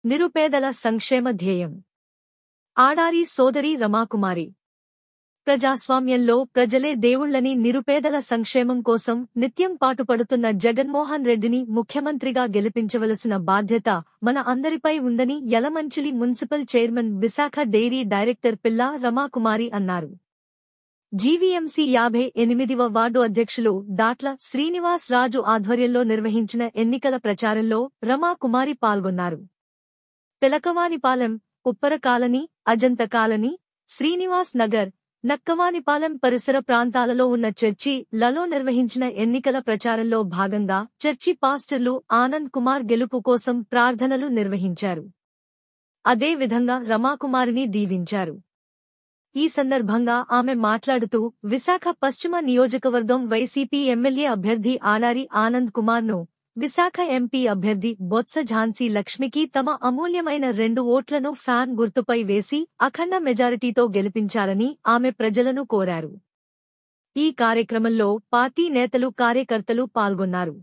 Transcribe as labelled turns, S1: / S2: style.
S1: నిరుపేదల సంక్షేమ ధ్యేయం. ఆడారి సోదరి రమాకుమారి. ప్రజాస్వామ్యంలో ప్రజలే దేవుళ్లని, నిరుపేదల సంక్షేమం కోసం నిత్యం పాటుపడుతున్న జగన్మోహన్ రెడ్డిని ముఖ్యమంత్రిగా గెలిపించవలసిన బాధ్యత మన అందరిపై ఉందని Yelamanchili municipal chairman, Visakha dairy director Pilla Ramakumari అన్నారు. జీవీఎంసీ 58వ వార్డు అధ్యక్షులు దాట్ల శ్రీనివాస్ రాజు ఆధ్వర్యంలో నిర్వహించిన ఎన్నికల ప్రచారంలో రమాకుమారి పాల్గొన్నారు. పిలకవానిపాలెం, ఉప్పర కాలనీ, అజంత కాలనీ, శ్రీనివాస్ నగర్, నక్కవానిపాలెం పరిసర ప్రాంతాలలో ఉన్న చర్చిలలో నిర్వహించిన ఎన్నికల ప్రచారంలో భాగంగా చర్చి పాస్టర్లు ఆనంద్ కుమార్ గెలుపు కోసం ప్రార్థనలు నిర్వహించారు. అదే విధంగా రమాకుమారిని దీవించారు. ఈ సందర్భంగా ఆమె మాట్లాడుతూ విశాఖ పశ్చిమ నియోజకవర్గం వైసీపీ ఎమ్మెల్యే అభ్యర్థి ఆడారి ఆనంద్ కుమార్ను, విశాఖ ఎంపీ అభ్యర్థి బొత్స ఝాన్సీ లక్ష్మికి తమ అమూల్యమైన 2 ఓట్లను ఫ్యాన్ గుర్తుపై వేసి అఖండ మెజారిటీతో గెలిపించాలని ఆమె ప్రజలను కోరారు. ఈ కార్యక్రమంలో పార్టీ నేతలు, కార్యకర్తలు పాల్గొన్నారు.